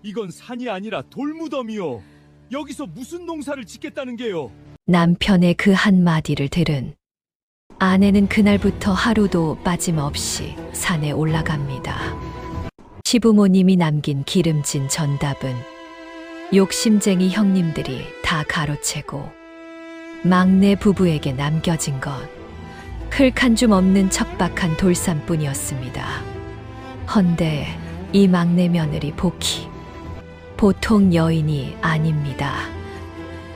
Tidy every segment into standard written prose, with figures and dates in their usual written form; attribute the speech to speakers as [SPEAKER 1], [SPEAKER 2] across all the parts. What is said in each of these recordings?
[SPEAKER 1] 이건 산이 아니라 돌무덤이요. 여기서 무슨 농사를 짓겠다는 게요?
[SPEAKER 2] 남편의 그 한마디를 들은 아내는 그날부터 하루도 빠짐없이 산에 올라갑니다. 시부모님이 남긴 기름진 전답은 욕심쟁이 형님들이 다 가로채고 막내 부부에게 남겨진 것 흙 한 줌 없는 척박한 돌산뿐이었습니다. 헌데 이 막내 며느리 복희 보통 여인이 아닙니다.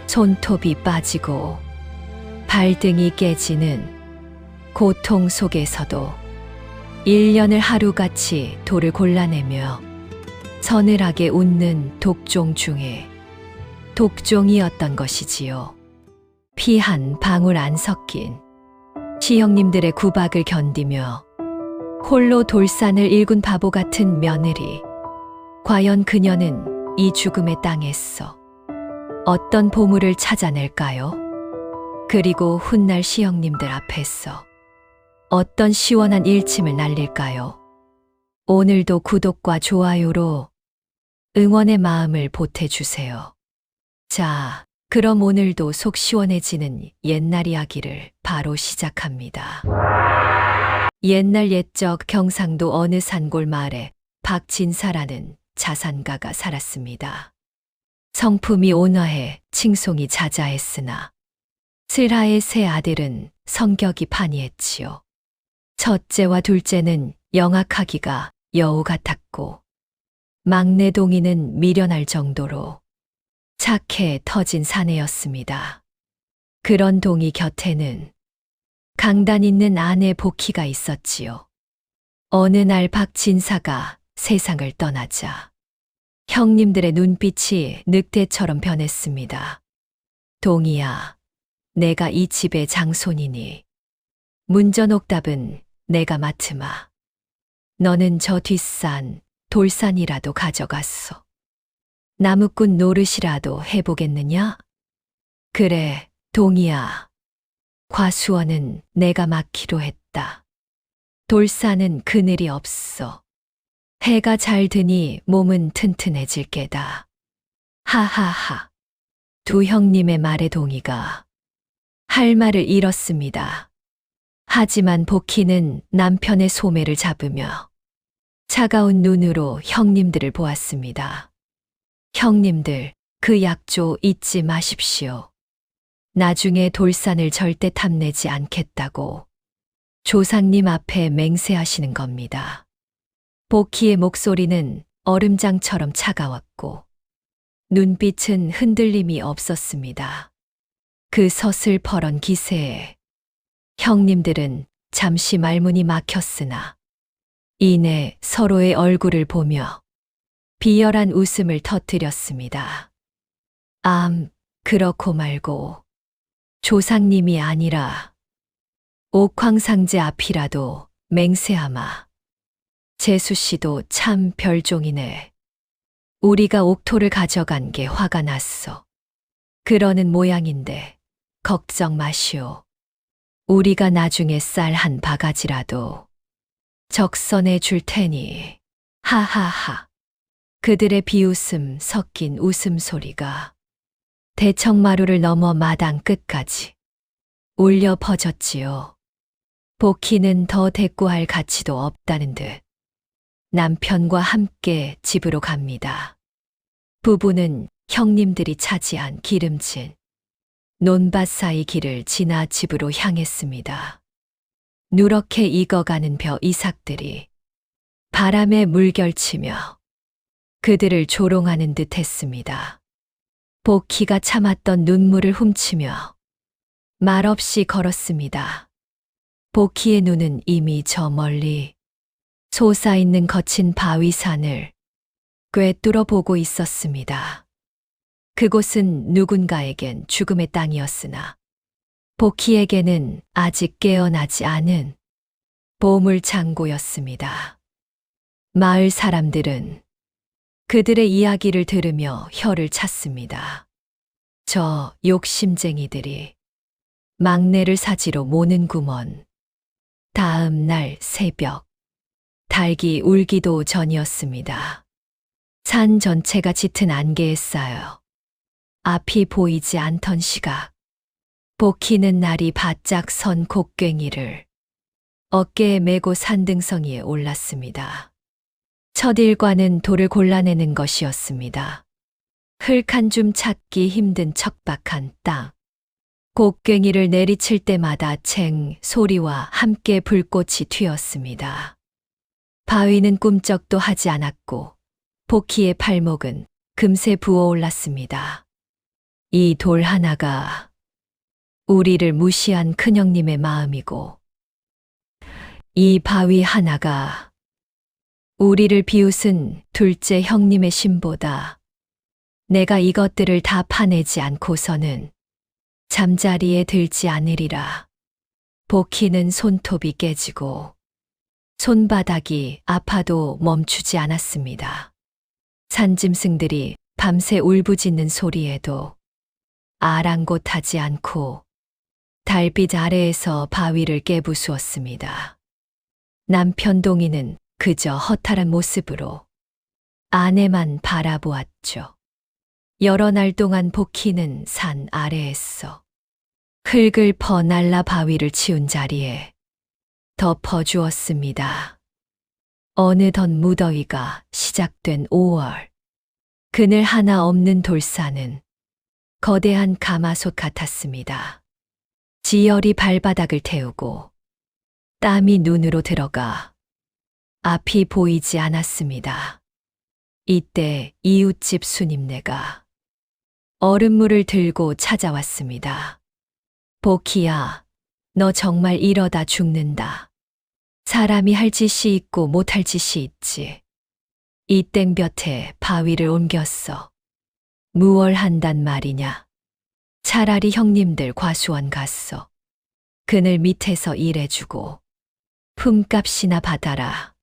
[SPEAKER 2] 손톱이 빠지고 발등이 깨지는 고통 속에서도 1년을 하루같이 돌을 골라내며 서늘하게 웃는 독종 중에 독종이었던 것이지요. 피 한 방울 안 섞인 시형님들의 구박을 견디며 홀로 돌산을 일군 바보 같은 며느리. 과연 그녀는 이 죽음의 땅에서 어떤 보물을 찾아낼까요? 그리고 훗날 시형님들 앞에서 어떤 시원한 일침을 날릴까요? 오늘도 구독과 좋아요로 응원의 마음을 보태주세요. 자, 그럼 오늘도 속 시원해지는 옛날 이야기를 바로 시작합니다. 옛날 옛적 경상도 어느 산골 마을에 박진사라는 자산가가 살았습니다. 성품이 온화해 칭송이 자자했으나 슬하의 세 아들은 성격이 판이했지요. 첫째와 둘째는 영악하기가 여우 같았고 막내 동이는 미련할 정도로 착해 터진 사내였습니다. 그런 동이 곁에는 강단 있는 아내 복희가 있었지요. 어느 날 박진사가 세상을 떠나자 형님들의 눈빛이 늑대처럼 변했습니다. 동이야, 내가 이 집의 장손이니 문전옥답은 내가 맡으마. 너는 저 뒷산, 돌산이라도 가져갔어. 나무꾼 노릇이라도 해보겠느냐? 그래, 동이야. 과수원은 내가 맡기로 했다. 돌산은 그늘이 없어. 해가 잘 드니 몸은 튼튼해질 게다. 하하하. 두 형님의 말에 동이가 할 말을 잃었습니다. 하지만 복희는 남편의 소매를 잡으며 차가운 눈으로 형님들을 보았습니다. 형님들, 그 약조 잊지 마십시오. 나중에 돌산을 절대 탐내지 않겠다고 조상님 앞에 맹세하시는 겁니다. 복희의 목소리는 얼음장처럼 차가웠고 눈빛은 흔들림이 없었습니다. 그 서슬퍼런 기세에 형님들은 잠시 말문이 막혔으나 이내 서로의 얼굴을 보며 비열한 웃음을 터뜨렸습니다. 그렇고 말고 조상님이 아니라 옥황상제 앞이라도 맹세하마. 재수씨도 참 별종이네. 우리가 옥토를 가져간 게 화가 났어. 그러는 모양인데 걱정 마시오. 우리가 나중에 쌀 한 바가지라도 적선해 줄 테니. 하하하. 그들의 비웃음 섞인 웃음소리가 대청마루를 넘어 마당 끝까지 울려 퍼졌지요. 복희는 더 대꾸할 가치도 없다는 듯 남편과 함께 집으로 갑니다. 부부는 형님들이 차지한 기름진 논밭 사이 길을 지나 집으로 향했습니다. 누렇게 익어가는 벼 이삭들이 바람에 물결치며 그들을 조롱하는 듯 했습니다. 복희가 참았던 눈물을 훔치며 말없이 걸었습니다. 복희의 눈은 이미 저 멀리 솟아있는 거친 바위산을 꿰뚫어 보고 있었습니다. 그곳은 누군가에겐 죽음의 땅이었으나 복희에게는 아직 깨어나지 않은 보물창고였습니다. 마을 사람들은 그들의 이야기를 들으며 혀를 찼습니다. 저 욕심쟁이들이 막내를 사지로 모는구먼. 다음 날 새벽, 닭이 울기도 전이었습니다. 산 전체가 짙은 안개에 쌓여 앞이 보이지 않던 시각. 복희는 날이 바짝 선 곡괭이를 어깨에 메고 산등성이에 올랐습니다. 첫 일과는 돌을 골라내는 것이었습니다. 흙 한 줌 찾기 힘든 척박한 땅. 곡괭이를 내리칠 때마다 챙 소리와 함께 불꽃이 튀었습니다. 바위는 꿈쩍도 하지 않았고 복희의 팔목은 금세 부어올랐습니다. 이 돌 하나가 우리를 무시한 큰형님의 마음이고 이 바위 하나가 우리를 비웃은 둘째 형님의 심보다. 내가 이것들을 다 파내지 않고서는 잠자리에 들지 않으리라. 복희는 손톱이 깨지고 손바닥이 아파도 멈추지 않았습니다. 산짐승들이 밤새 울부짖는 소리에도 아랑곳하지 않고 달빛 아래에서 바위를 깨부수었습니다. 남편 동희는 그저 허탈한 모습으로 아내만 바라보았죠. 여러 날 동안 복희는 산 아래에서 흙을 퍼 날라 바위를 치운 자리에 덮어주었습니다. 어느덧 무더위가 시작된 5월. 그늘 하나 없는 돌산은 거대한 가마솥 같았습니다. 지열이 발바닥을 태우고 땀이 눈으로 들어가 앞이 보이지 않았습니다. 이때 이웃집 수님네가 얼음물을 들고 찾아왔습니다. 복희야, 너 정말 이러다 죽는다. 사람이 할 짓이 있고 못할 짓이 있지. 이 땡볕에 바위를 옮겼어. 무얼 한단 말이냐. 차라리 형님들 과수원 갔어. 그늘 밑에서 일해주고 품값이나 받아라.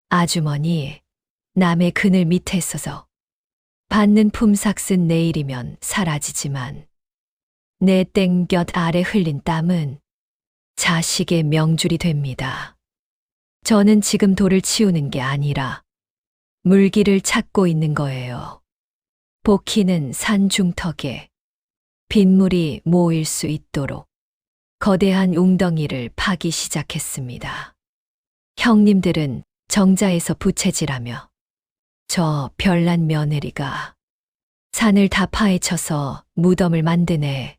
[SPEAKER 2] 아주머니, 남의 그늘 밑에 서서 받는 품삯은 내일이면 사라지지만 내 땡볕 아래 흘린 땀은 자식의 명줄이 됩니다. 저는 지금 돌을 치우는 게 아니라 물기를 찾고 있는 거예요. 복희는 산 중턱에 빗물이 모일 수 있도록 거대한 웅덩이를 파기 시작했습니다. 형님들은 정자에서 부채질하며 저 별난 며느리가 산을 다 파헤쳐서 무덤을 만드네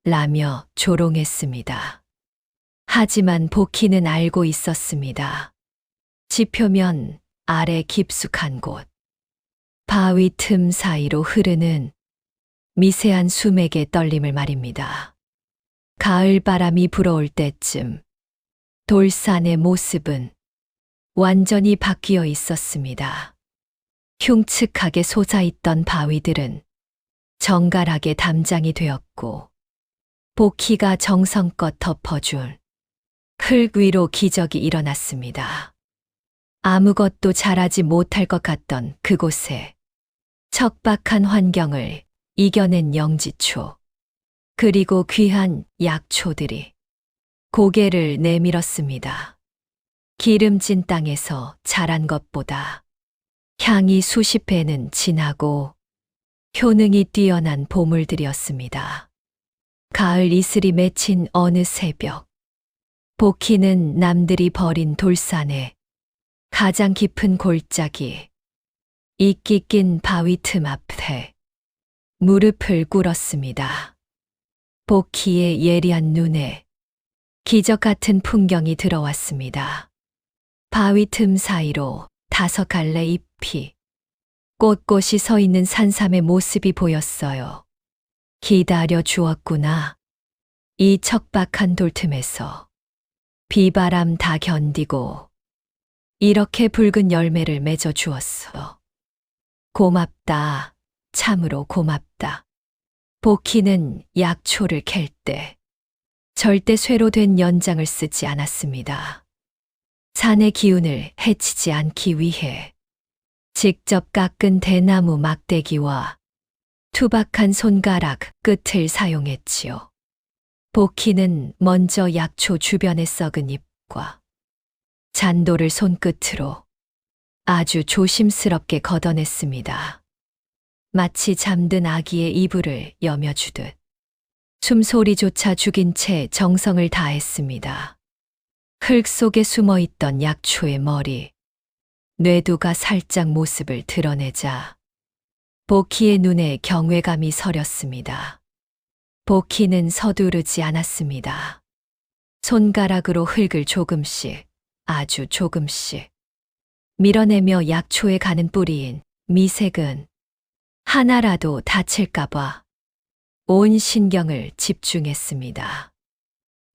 [SPEAKER 2] 라며 조롱했습니다. 하지만 복희는 알고 있었습니다. 지표면 아래 깊숙한 곳, 바위 틈 사이로 흐르는 미세한 수맥의 떨림을 말입니다. 가을 바람이 불어올 때쯤 돌산의 모습은 완전히 바뀌어 있었습니다. 흉측하게 솟아있던 바위들은 정갈하게 담장이 되었고 복희가 정성껏 덮어준 흙 위로 기적이 일어났습니다. 아무것도 자라지 못할 것 같던 그곳에 척박한 환경을 이겨낸 영지초, 그리고 귀한 약초들이 고개를 내밀었습니다. 기름진 땅에서 자란 것보다 향이 수십 배는 진하고 효능이 뛰어난 보물들이었습니다. 가을 이슬이 맺힌 어느 새벽, 복희는 남들이 버린 돌산에 가장 깊은 골짜기, 이끼 낀 바위 틈 앞에 무릎을 꿇었습니다. 복희의 예리한 눈에 기적 같은 풍경이 들어왔습니다. 바위 틈 사이로 5갈래 잎이 꼿꼿이 서 있는 산삼의 모습이 보였어요. 기다려 주었구나. 이 척박한 돌틈에서 비바람 다 견디고 이렇게 붉은 열매를 맺어 주었어. 고맙다. 참으로 고맙다. 복희는 약초를 캘 때 절대 쇠로 된 연장을 쓰지 않았습니다. 산의 기운을 해치지 않기 위해 직접 깎은 대나무 막대기와 투박한 손가락 끝을 사용했지요. 복희는 먼저 약초 주변의 썩은 잎과 잔돌을 손끝으로 아주 조심스럽게 걷어냈습니다. 마치 잠든 아기의 이불을 여며주듯. 숨소리조차 죽인 채 정성을 다했습니다. 흙 속에 숨어 있던 약초의 머리, 뇌두가 살짝 모습을 드러내자 보키의 눈에 경외감이 서렸습니다. 보키는 서두르지 않았습니다. 손가락으로 흙을 조금씩, 아주 조금씩 밀어내며 약초에 가는 뿌리인 미색은 하나라도 다칠까봐 온 신경을 집중했습니다.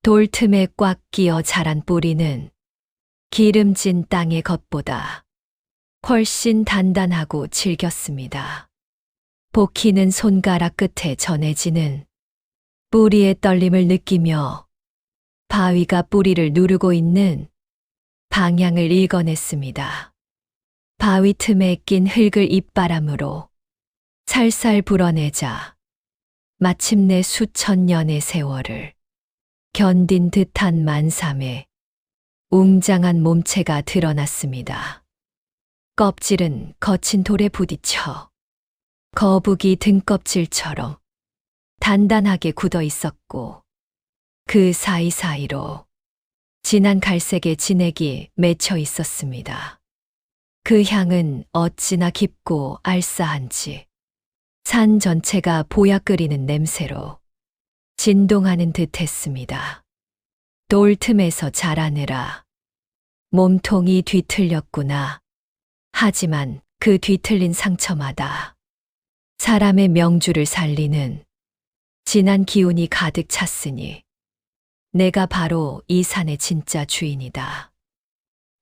[SPEAKER 2] 돌 틈에 꽉 끼어 자란 뿌리는 기름진 땅의 겉보다 훨씬 단단하고 질겼습니다. 보키는 손가락 끝에 전해지는 뿌리의 떨림을 느끼며 바위가 뿌리를 누르고 있는 방향을 읽어냈습니다. 바위 틈에 낀 흙을 입바람으로 살살 불어내자 마침내 수천 년의 세월을 견딘 듯한 만삼의 웅장한 몸체가 드러났습니다. 껍질은 거친 돌에 부딪혀 거북이 등껍질처럼 단단하게 굳어 있었고 그 사이사이로 진한 갈색의 진액이 맺혀 있었습니다. 그 향은 어찌나 깊고 알싸한지 산 전체가 보약 끓이는 냄새로 진동하는 듯 했습니다. 돌 틈에서 자라느라 몸통이 뒤틀렸구나. 하지만 그 뒤틀린 상처마다 사람의 명주를 살리는 진한 기운이 가득 찼으니 내가 바로 이 산의 진짜 주인이다.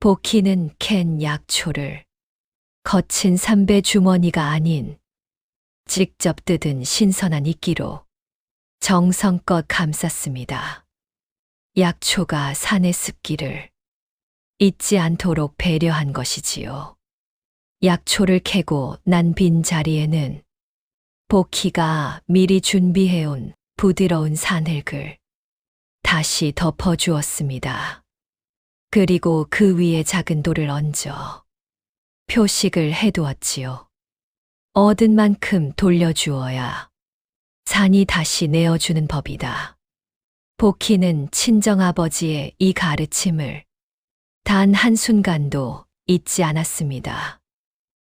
[SPEAKER 2] 보키는 캔 약초를 거친 삼배 주머니가 아닌 직접 뜯은 신선한 이끼로 정성껏 감쌌습니다. 약초가 산의 습기를 잊지 않도록 배려한 것이지요. 약초를 캐고 난 빈 자리에는 보키가 미리 준비해온 부드러운 산흙을 다시 덮어주었습니다. 그리고 그 위에 작은 돌을 얹어 표식을 해두었지요. 얻은 만큼 돌려주어야 산이 다시 내어주는 법이다. 보키는 친정아버지의 이 가르침을 단 한순간도 잊지 않았습니다.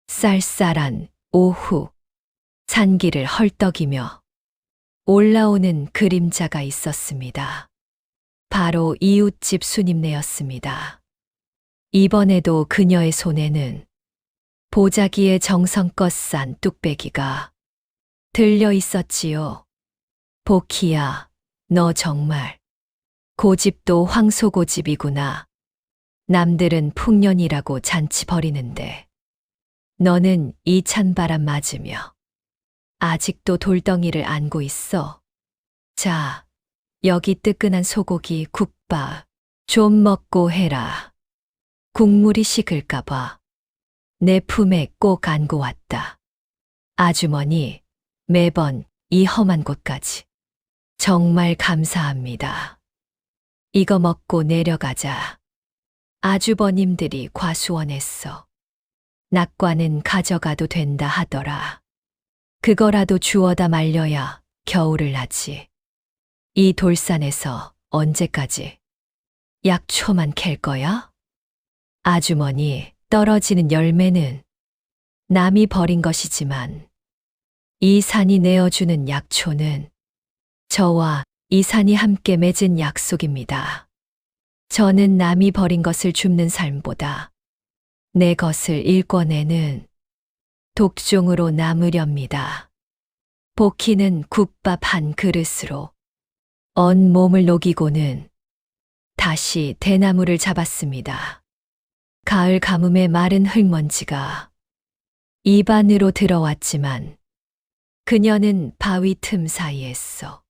[SPEAKER 2] 쌀쌀한 오후, 산길을 헐떡이며 올라오는 그림자가 있었습니다. 바로 이웃집 수님네였습니다. 이번에도 그녀의 손에는 보자기에 정성껏 싼 뚝배기가 들려 있었지요. 보키야, 너 정말 고집도 황소고집이구나. 남들은 풍년이라고 잔치 벌이는데 너는 이 찬바람 맞으며 아직도 돌덩이를 안고 있어. 자, 여기 뜨끈한 소고기 국밥 좀 먹고 해라. 국물이 식을까봐 내 품에 꼭 안고 왔다. 아주머니, 매번 이 험한 곳까지 정말 감사합니다. 이거 먹고 내려가자. 아주버님들이 과수원했어. 낙과는 가져가도 된다 하더라. 그거라도 주워다 말려야 겨울을 나지. 이 돌산에서 언제까지 약초만 캘 거야? 아주머니, 떨어지는 열매는 남이 버린 것이지만 이 산이 내어주는 약초는 저와 이 산이 함께 맺은 약속입니다. 저는 남이 버린 것을 줍는 삶보다 내 것을 일궈내는 독종으로 남으렵니다. 보키는 국밥 한 그릇으로 언 몸을 녹이고는 다시 대나무를 잡았습니다. 가을 가뭄에 마른 흙먼지가 입 안으로 들어왔지만 그녀는 바위 틈 사이에서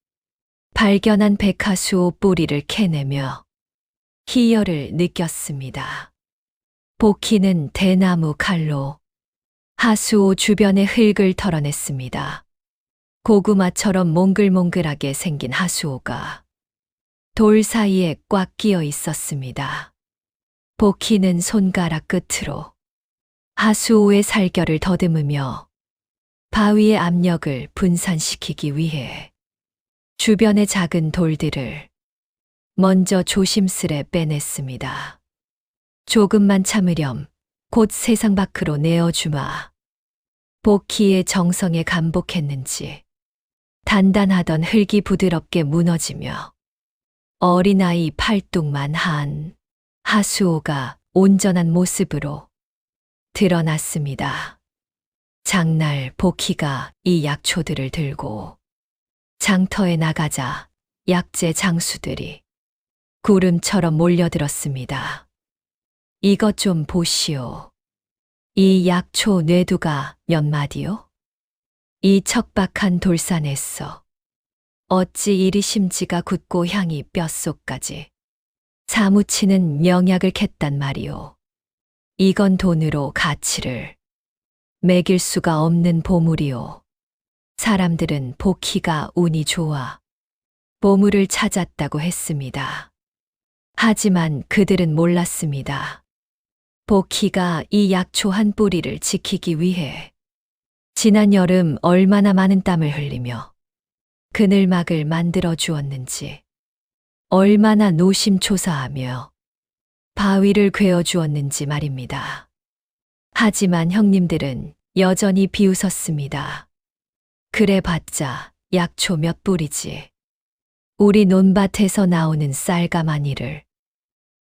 [SPEAKER 2] 발견한 백화수호 뿌리를 캐내며 희열을 느꼈습니다. 보키는 대나무 칼로 하수호 주변의 흙을 털어냈습니다. 고구마처럼 몽글몽글하게 생긴 하수호가 돌 사이에 꽉 끼어 있었습니다. 보키는 손가락 끝으로 하수오의 살결을 더듬으며 바위의 압력을 분산시키기 위해 주변의 작은 돌들을 먼저 조심스레 빼냈습니다. 조금만 참으렴. 곧 세상 밖으로 내어주마. 복희의 정성에 감복했는지 단단하던 흙이 부드럽게 무너지며 어린아이 팔뚝만 한 하수오가 온전한 모습으로 드러났습니다. 장날 복희가 이 약초들을 들고 장터에 나가자 약재 장수들이 구름처럼 몰려들었습니다. 이것 좀 보시오. 이 약초 뇌두가 몇 마디요? 이 척박한 돌산에서 어찌 이리 심지가 굳고 향이 뼛속까지 사무치는 영약을 캤단 말이오. 이건 돈으로 가치를 매길 수가 없는 보물이오. 사람들은 복희가 운이 좋아 보물을 찾았다고 했습니다. 하지만 그들은 몰랐습니다. 복희가 이 약초 한 뿌리를 지키기 위해 지난 여름 얼마나 많은 땀을 흘리며 그늘막을 만들어 주었는지, 얼마나 노심초사하며 바위를 괴어 주었는지 말입니다. 하지만 형님들은 여전히 비웃었습니다. 그래봤자 약초 몇 뿌리지. 우리 논밭에서 나오는 쌀가마니를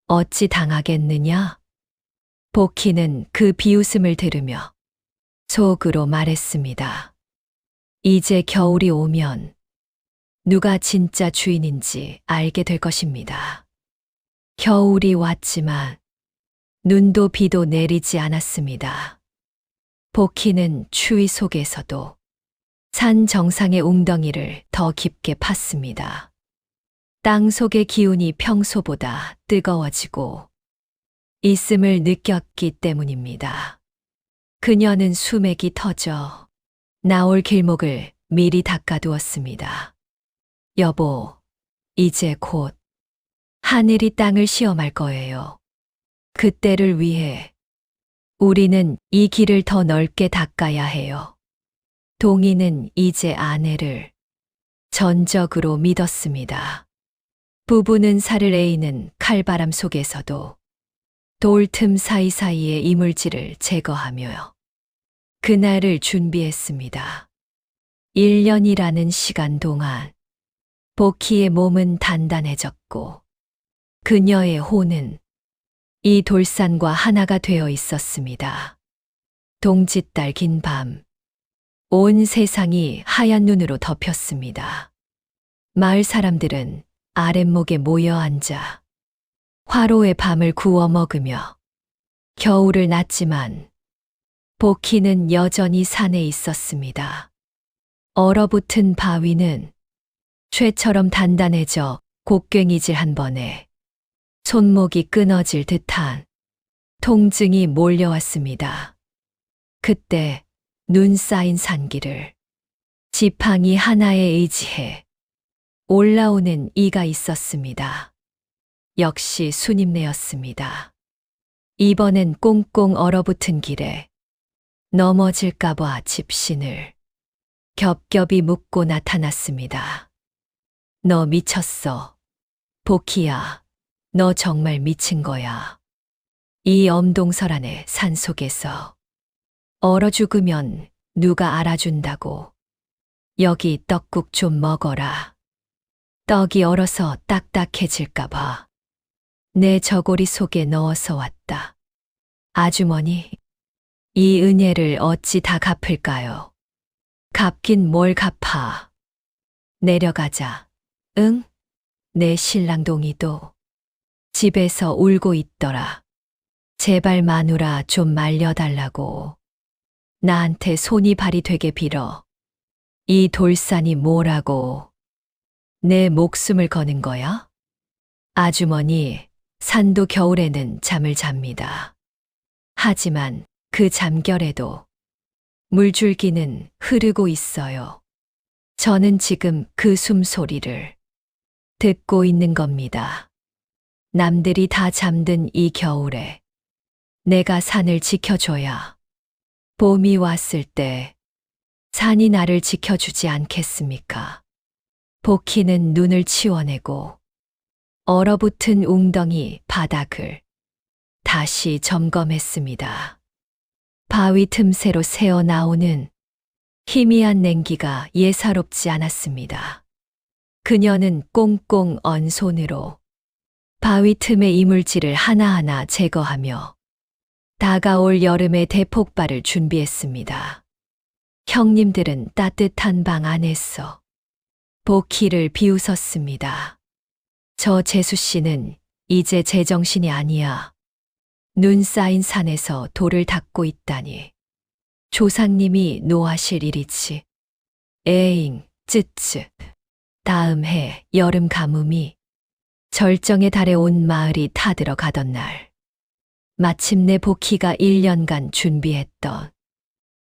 [SPEAKER 2] 어찌 당하겠느냐? 복희는 그 비웃음을 들으며 속으로 말했습니다. 이제 겨울이 오면 누가 진짜 주인인지 알게 될 것입니다. 겨울이 왔지만 눈도 비도 내리지 않았습니다. 복희는 추위 속에서도 산 정상의 웅덩이를 더 깊게 팠습니다. 땅 속의 기운이 평소보다 뜨거워지고 있음을 느꼈기 때문입니다. 그녀는 수맥이 터져 나올 길목을 미리 닦아두었습니다. 여보, 이제 곧 하늘이 땅을 시험할 거예요. 그때를 위해 우리는 이 길을 더 넓게 닦아야 해요. 동희는 이제 아내를 전적으로 믿었습니다. 부부는 살을 에이는 칼바람 속에서도 돌틈 사이사이의 이물질을 제거하며 그날을 준비했습니다. 1년이라는 시간 동안 복희의 몸은 단단해졌고 그녀의 혼은 이 돌산과 하나가 되어 있었습니다. 동짓달 긴 밤, 온 세상이 하얀 눈으로 덮였습니다. 마을 사람들은 아랫목에 모여 앉아 화로의 밤을 구워 먹으며 겨울을 났지만 복희는 여전히 산에 있었습니다. 얼어붙은 바위는 쇠처럼 단단해져 곡괭이질 한 번에 손목이 끊어질 듯한 통증이 몰려왔습니다. 그때 눈 쌓인 산길을 지팡이 하나에 의지해 올라오는 이가 있었습니다. 역시 순임내였습니다. 이번엔 꽁꽁 얼어붙은 길에 넘어질까봐 집신을 겹겹이 묶고 나타났습니다. 너 미쳤어. 복희야, 너 정말 미친 거야. 이 엄동설안의 산속에서 얼어 죽으면 누가 알아준다고. 여기 떡국 좀 먹어라. 떡이 얼어서 딱딱해질까봐 내 저고리 속에 넣어서 왔다. 아주머니, 이 은혜를 어찌 다 갚을까요? 갚긴 뭘 갚아. 내려가자. 응? 내 신랑 동희도 집에서 울고 있더라. 제발 마누라 좀 말려달라고. 나한테 손이 발이 되게 빌어. 이 돌산이 뭐라고. 내 목숨을 거는 거야? 아주머니, 산도 겨울에는 잠을 잡니다. 하지만 그 잠결에도 물줄기는 흐르고 있어요. 저는 지금 그 숨소리를 듣고 있는 겁니다. 남들이 다 잠든 이 겨울에 내가 산을 지켜줘야 봄이 왔을 때 산이 나를 지켜주지 않겠습니까? 복희는 눈을 치워내고 얼어붙은 웅덩이 바닥을 다시 점검했습니다. 바위 틈새로 새어 나오는 희미한 냉기가 예사롭지 않았습니다. 그녀는 꽁꽁 언 손으로 바위 틈의 이물질을 하나하나 제거하며 다가올 여름의 대폭발을 준비했습니다. 형님들은 따뜻한 방 안에서 복희를 비웃었습니다. 저 재수 씨는 이제 제정신이 아니야. 눈 쌓인 산에서 돌을 닦고 있다니. 조상님이 노하실 일이지. 에잉, 쯔쯔. 다음 해 여름 가뭄이 절정에 달해 온 마을이 타들어가던 날. 마침내 복희가 1년간 준비했던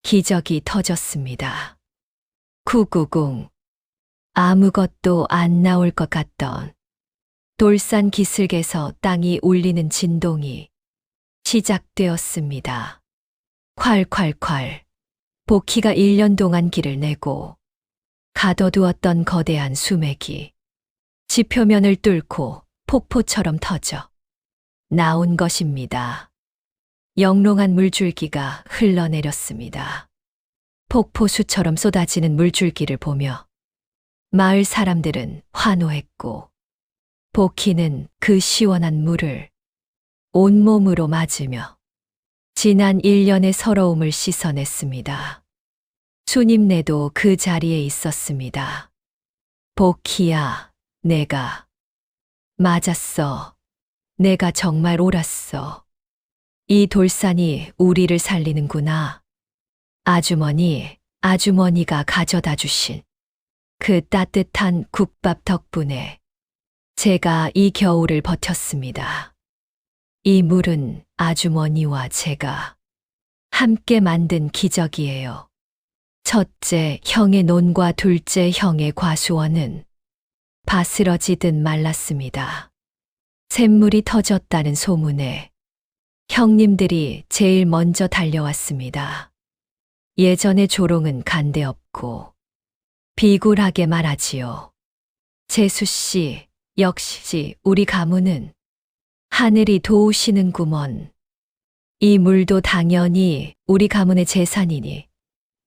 [SPEAKER 2] 기적이 터졌습니다. 구구궁. 아무것도 안 나올 것 같던 돌산 기슭에서 땅이 울리는 진동이 시작되었습니다. 콸콸콸. 복희가 1년 동안 길을 내고 가둬두었던 거대한 수맥이 지표면을 뚫고 폭포처럼 터져 나온 것입니다. 영롱한 물줄기가 흘러내렸습니다. 폭포수처럼 쏟아지는 물줄기를 보며 마을 사람들은 환호했고 복희는 그 시원한 물을 온몸으로 맞으며 지난 1년의 서러움을 씻어냈습니다. 수님네도 그 자리에 있었습니다. 복희야, 내가 맞았어. 내가 정말 옳았어. 이 돌산이 우리를 살리는구나. 아주머니가 가져다 주신 그 따뜻한 국밥 덕분에 제가 이 겨울을 버텼습니다. 이 물은 아주머니와 제가 함께 만든 기적이에요. 첫째 형의 논과 둘째 형의 과수원은 바스러지듯 말랐습니다. 샘물이 터졌다는 소문에 형님들이 제일 먼저 달려왔습니다. 예전의 조롱은 간데없고 비굴하게 말하지요. 재수 씨, 역시 우리 가문은 하늘이 도우시는구먼. 이 물도 당연히 우리 가문의 재산이니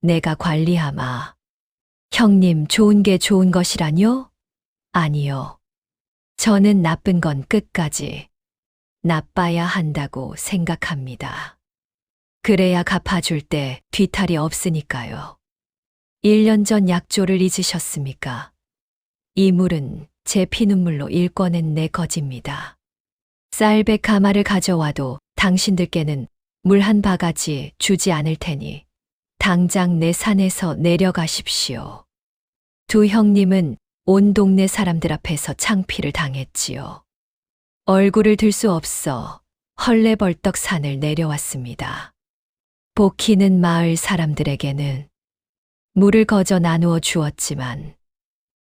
[SPEAKER 2] 내가 관리하마. 형님 좋은 게 좋은 것이라뇨? 아니요. 저는 나쁜 건 끝까지 나빠야 한다고 생각합니다. 그래야 갚아줄 때 뒤탈이 없으니까요. 1년 전 약조를 잊으셨습니까? 이 물은 제 피눈물로 일궈낸 내 거지입니다. 쌀백 가마를 가져와도 당신들께는 물 한 바가지 주지 않을 테니 당장 내 산에서 내려가십시오. 두 형님은 온 동네 사람들 앞에서 창피를 당했지요. 얼굴을 들 수 없어 헐레벌떡 산을 내려왔습니다. 복희는 마을 사람들에게는 물을 거저 나누어 주었지만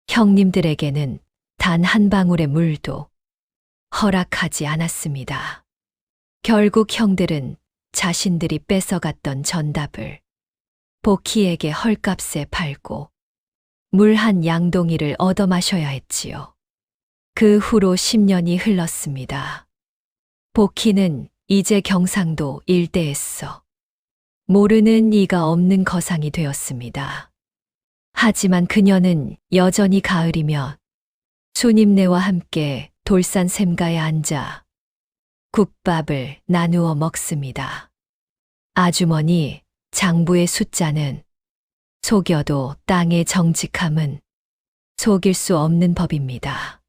[SPEAKER 2] 형님들에게는 단 한 방울의 물도 허락하지 않았습니다. 결국 형들은 자신들이 뺏어갔던 전답을 복희에게 헐값에 팔고 물 한 양동이를 얻어 마셔야 했지요. 그 후로 10년이 흘렀습니다. 복희는 이제 경상도 일대에서 모르는 이가 없는 거상이 되었습니다. 하지만 그녀는 여전히 가을이면 수님네와 함께 돌산 샘가에 앉아 국밥을 나누어 먹습니다. 아주머니, 장부의 숫자는 속여도 땅의 정직함은 속일 수 없는 법입니다.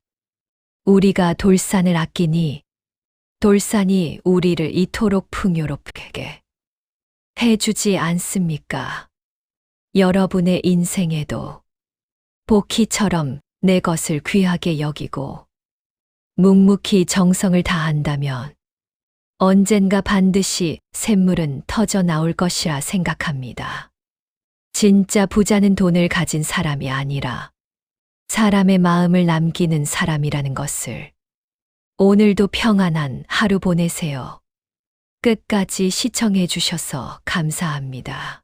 [SPEAKER 2] 우리가 돌산을 아끼니 돌산이 우리를 이토록 풍요롭게 해주지 않습니까? 여러분의 인생에도 복희처럼 내 것을 귀하게 여기고 묵묵히 정성을 다한다면 언젠가 반드시 샘물은 터져 나올 것이라 생각합니다. 진짜 부자는 돈을 가진 사람이 아니라 사람의 마음을 남기는 사람이라는 것을 오늘도 평안한 하루 보내세요. 끝까지 시청해 주셔서 감사합니다.